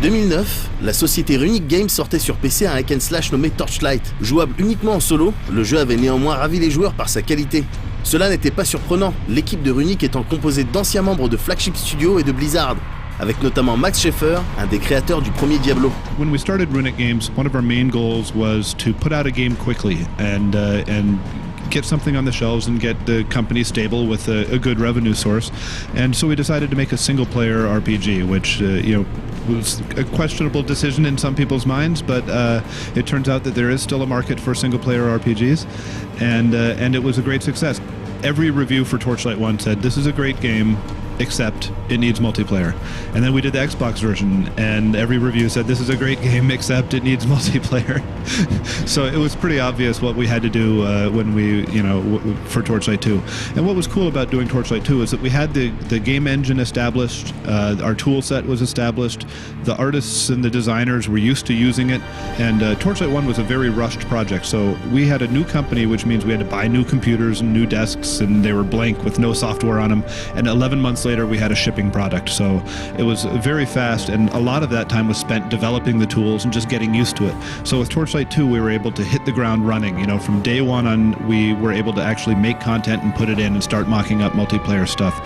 2009, la société Runic Games sortait sur PC un hack and slash nommé Torchlight. Jouable uniquement en solo, le jeu avait néanmoins ravi les joueurs par sa qualité. Cela n'était pas surprenant, l'équipe de Runic étant composée d'anciens membres de Flagship Studio et de Blizzard, avec notamment Max Schaeffer, un des créateurs du premier Diablo. When we started Runic Games, one of our main goals was to put out a game quickly and get something on the shelves and get the company stable with a good revenue source. And so we decided to make a single-player RPG, which was a questionable decision in some people's minds, but it turns out that there is still a market for single-player RPGs, and it was a great success. Every review for Torchlight 1 said, this is a great game, except it needs multiplayer. And then we did the Xbox version, and every review said this is a great game, except it needs multiplayer. So it was pretty obvious what we had to do when we, for Torchlight 2. And what was cool about doing Torchlight 2 is that we had the game engine established, our tool set was established, the artists and the designers were used to using it, and Torchlight 1 was a very rushed project. So we had a new company, which means we had to buy new computers and new desks, and they were blank with no software on them. And 11 months later, we had a shipping product. So it was very fast, and a lot of that time was spent developing the tools and just getting used to it. So with Torchlight 2, we were able to hit the ground running. From day one on, we were able to actually make content and put it in and start mocking up multiplayer stuff.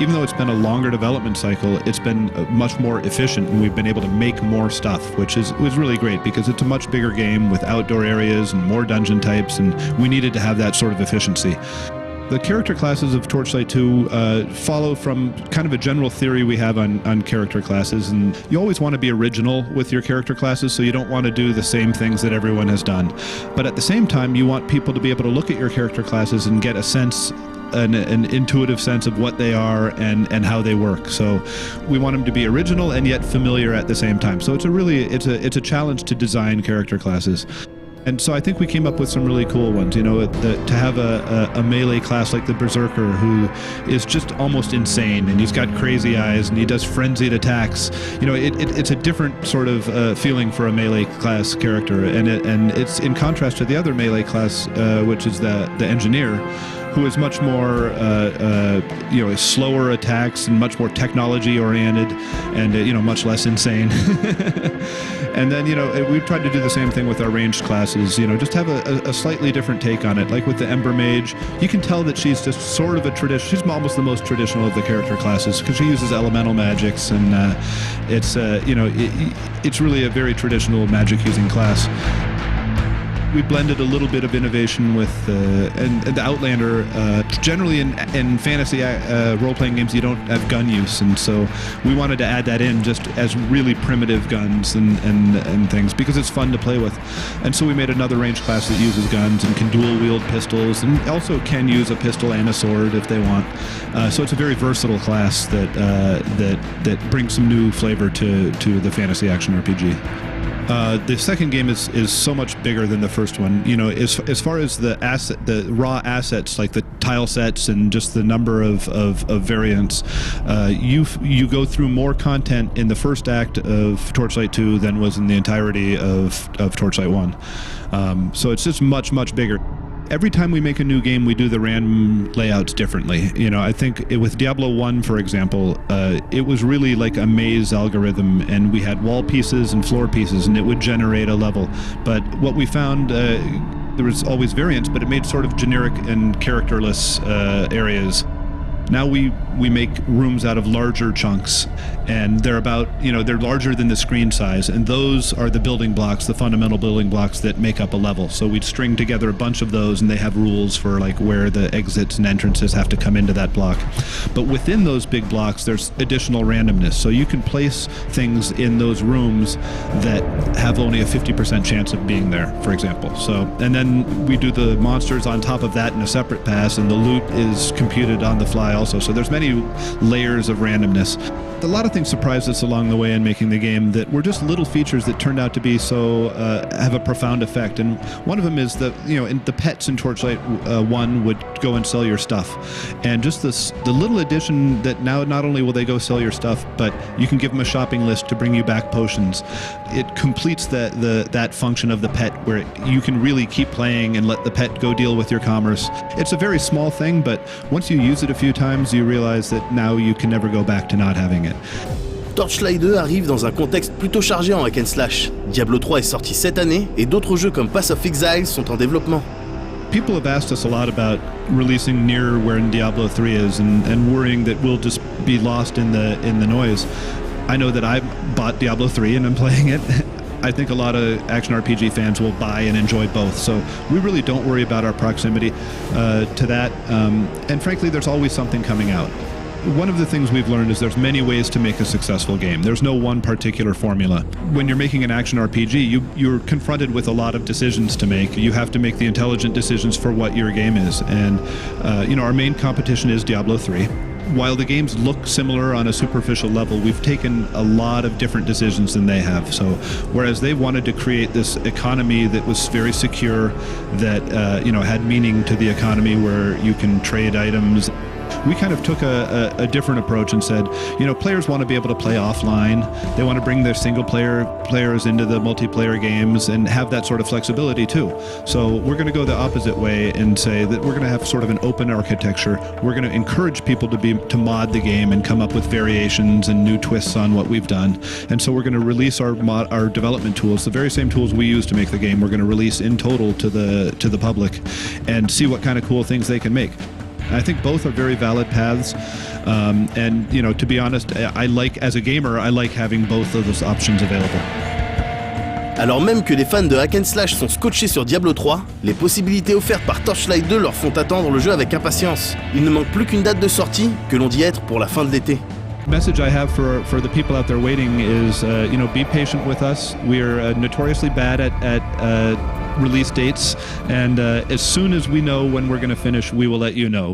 Even though it's been a longer development cycle, it's been much more efficient, and we've been able to make more stuff, which was really great because it's a much bigger game with outdoor areas and more dungeon types, and we needed to have that sort of efficiency. The character classes of Torchlight 2 follow from kind of a general theory we have on character classes, and you always want to be original with your character classes, so you don't want to do the same things that everyone has done. But at the same time, you want people to be able to look at your character classes and get a sense, an intuitive sense of what they are and how they work. So we want them to be original and yet familiar at the same time. So it's a challenge to design character classes. And so I think we came up with some really cool ones, to have a melee class like the Berserker, who is just almost insane, and he's got crazy eyes, and he does frenzied attacks. It's a different sort of feeling for a melee class character, and it's in contrast to the other melee class, which is the Engineer, who is much more, slower attacks and much more technology-oriented and, much less insane. And then, we've tried to do the same thing with our ranged classes, just have a slightly different take on it. Like with the Ember Mage, you can tell that she's just sort of she's almost the most traditional of the character classes because she uses elemental magics, and it's really a very traditional magic-using class. We blended a little bit of innovation with and the Outlander. Generally in fantasy role-playing games, you don't have gun use, and so we wanted to add that in just as really primitive guns and things because it's fun to play with. And so we made another range class that uses guns and can dual-wield pistols, and also can use a pistol and a sword if they want. So it's a very versatile class that brings some new flavor to the fantasy action RPG. The second game is so much bigger than the first one. As far as the raw assets, like the tile sets and just the number of variants, you go through more content in the first act of Torchlight 2 than was in the entirety of Torchlight 1. So it's just much bigger. Every time we make a new game, we do the random layouts differently. I think with Diablo 1, for example, it was really like a maze algorithm, and we had wall pieces and floor pieces, and it would generate a level. But what we found, there was always variance, but it made sort of generic and characterless areas. Now we make rooms out of larger chunks, and they're they're larger than the screen size, and those are the building blocks, the fundamental building blocks that make up a level. So we'd string together a bunch of those, and they have rules for like where the exits and entrances have to come into that block. But within those big blocks, there's additional randomness. So you can place things in those rooms that have only a 50% chance of being there, for example. So, and then we do the monsters on top of that in a separate pass, and the loot is computed on the fly also. So there's many layers of randomness. A lot of things surprised us along the way in making the game that were just little features that turned out to be have a profound effect. And one of them is that the pets in Torchlight 1 would go and sell your stuff, and just the little addition that now not only will they go sell your stuff, but you can give them a shopping list to bring you back potions. It completes that function of the pet where you can really keep playing and let the pet go deal with your commerce. It's a very small thing, but once you use it a few times, you realize that now you can never go back to not having it. Torchlight 2 arrive dans un contexte plutôt chargé en hack and slash. Diablo 3 est sorti cette année et d'autres jeux comme Pass of Exile sont en développement. People have asked us a lot about releasing near where Diablo 3 is and worrying that we'll just be lost in the noise. I know that I bought Diablo 3 and I'm playing it. I think a lot of action RPG fans will buy and enjoy both, so we really don't worry about our proximity to that. And frankly, there's always something coming out. One of the things we've learned is there's many ways to make a successful game. There's no one particular formula. When you're making an action RPG, you're confronted with a lot of decisions to make. You have to make the intelligent decisions for what your game is. And our main competition is Diablo 3. While the games look similar on a superficial level, we've taken a lot of different decisions than they have. So whereas they wanted to create this economy that was very secure, that had meaning to the economy where you can trade items, we kind of took a different approach and said, players want to be able to play offline. They want to bring their single players into the multiplayer games and have that sort of flexibility too. So we're going to go the opposite way and say that we're going to have sort of an open architecture. We're going to encourage people to mod the game and come up with variations and new twists on what we've done. And so we're going to release our development tools, the very same tools we use to make the game. We're going to release in total to the public and see what kind of cool things they can make. I think both are very valid paths, and to be honest, as a gamer, I like having both of those options available. Alors même que les fans de hack and slash sont scotchés sur Diablo 3, les possibilités offertes par Torchlight 2 leur font attendre le jeu avec impatience. Il ne manque plus qu'une date de sortie, que l'on dit être pour la fin de l'été. The message I have for the people out there waiting is, be patient with us. We're notoriously bad at release dates, and as soon as we know when we're going to finish, we will let you know.